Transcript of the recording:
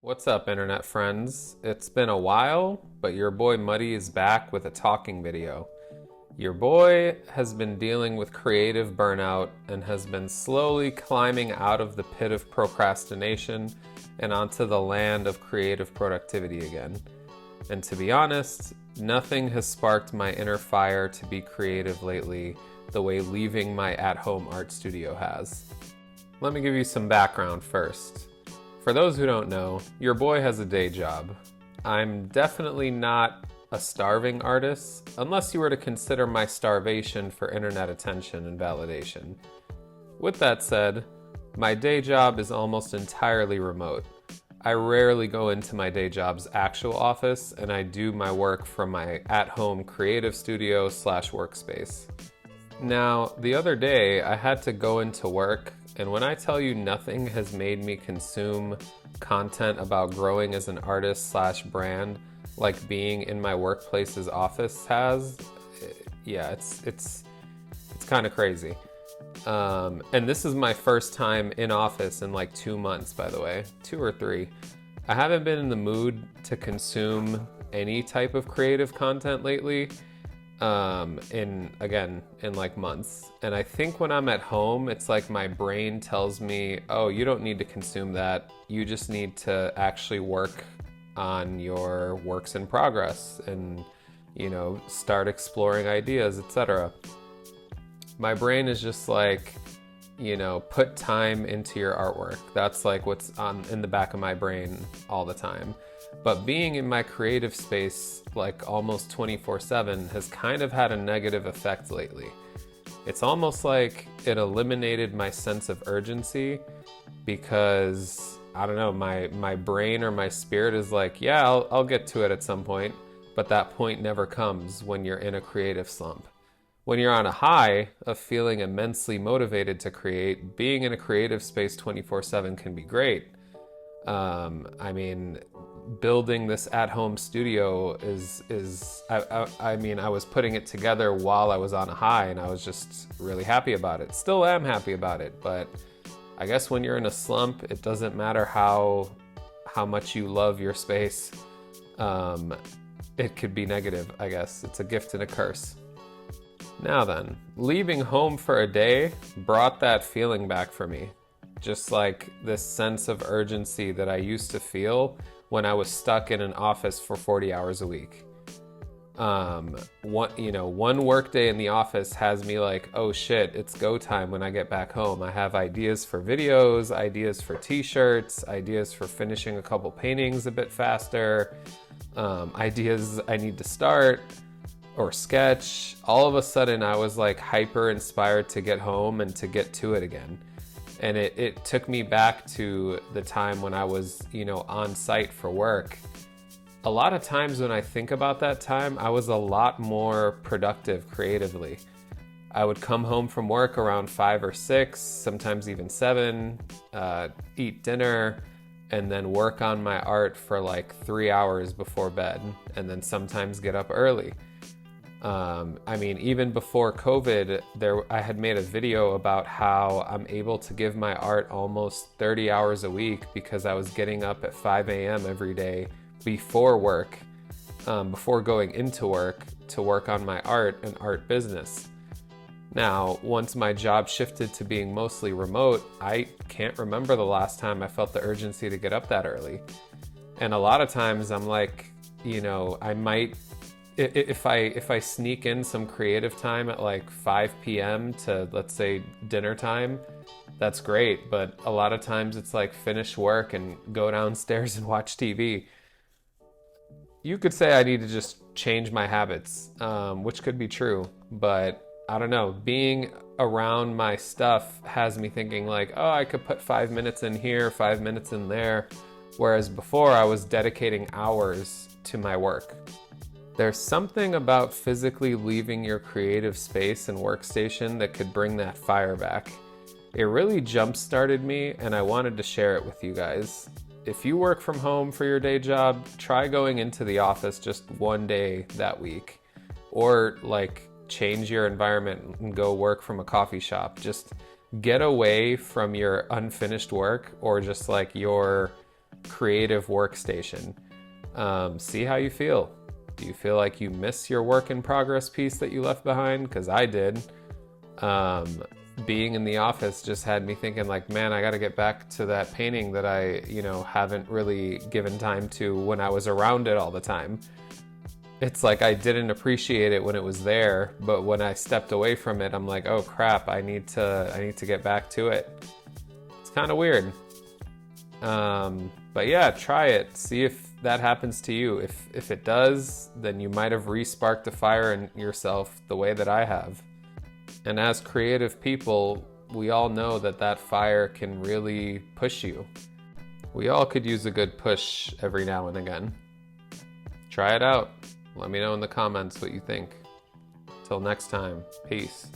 What's up, internet friends? It's been a while, but your boy Muddy is back with a talking video. Your boy has been dealing with creative burnout and has been slowly climbing out of the pit of procrastination and onto the land of creative productivity again. And to be honest, nothing has sparked my inner fire to be creative lately the way leaving my at-home art studio has. Let me give you some background first. For those who don't know, your boy has a day job. I'm definitely not a starving artist, unless you were to consider my starvation for internet attention and validation. With that said, my day job is almost entirely remote. I rarely go into my day job's actual office, and I do my work from my at-home creative studio / workspace. Now, the other day, I had to go into work, and when I tell you nothing has made me consume content about growing as an artist / brand like being in my workplace's office has, yeah, it's kind of crazy. And this is my first time in office in like 2 months, by the way, 2 or 3. I haven't been in the mood to consume any type of creative content lately. In like months. And I think when I'm at home, it's like my brain tells me, oh, you don't need to consume that. You just need to actually work on your works in progress and, start exploring ideas, etc. My brain is just like, put time into your artwork. That's like what's in the back of my brain all the time. But being in my creative space like almost 24/7 has kind of had a negative effect lately. It's almost like it eliminated my sense of urgency because, I don't know, my brain or my spirit is like, yeah, I'll get to it at some point, but that point never comes when you're in a creative slump. When you're on a high of feeling immensely motivated to create, being in a creative space 24/7 can be great. Building this at-home studio I was putting it together while I was on a high, and I was just really happy about it. Still am happy about it, but I guess when you're in a slump, it doesn't matter how much you love your space. It could be negative, I guess. It's a gift and a curse. Now then, leaving home for a day brought that feeling back for me. Just like this sense of urgency that I used to feel when I was stuck in an office for 40 hours a week. One work day in the office has me like, oh shit, it's go time when I get back home. I have ideas for videos, ideas for t-shirts, ideas for finishing a couple paintings a bit faster, ideas I need to start or sketch. All of a sudden I was like hyper inspired to get home and to get to it again. And it took me back to the time when I was, on site for work. A lot of times when I think about that time, I was a lot more productive creatively. I would come home from work around 5 or 6, sometimes even 7, eat dinner, and then work on my art for like 3 hours before bed, and then sometimes get up early. Even before COVID, I had made a video about how I'm able to give my art almost 30 hours a week because I was getting up at 5 a.m. every day before work, before going into work to work on my art and art business. Now, once my job shifted to being mostly remote, I can't remember the last time I felt the urgency to get up that early. And a lot of times I'm like, I might, if I sneak in some creative time at like 5 p.m. to, let's say, dinner time, that's great. But a lot of times it's like finish work and go downstairs and watch TV. You could say I need to just change my habits, which could be true. But I don't know, being around my stuff has me thinking like, oh, I could put 5 minutes in here, 5 minutes in there. Whereas before I was dedicating hours to my work. There's something about physically leaving your creative space and workstation that could bring that fire back. It really jump-started me, and I wanted to share it with you guys. If you work from home for your day job, try going into the office just one day that week. Or change your environment and go work from a coffee shop. Just get away from your unfinished work or just like your creative workstation. See how you feel. Do you feel like you miss your work in progress piece that you left behind? Because I did. Being in the office just had me thinking like, man, I got to get back to that painting that I, haven't really given time to when I was around it all the time. It's like I didn't appreciate it when it was there, but when I stepped away from it, I'm like, oh crap, I need to get back to it. It's kind of weird. But yeah, try it. See if that happens to you. If it does, then you might have re-sparked the fire in yourself the way that I have. And as creative people, we all know that fire can really push you. We all could use a good push every now and again. Try it out. Let me know in the comments what you think. Till next time, peace.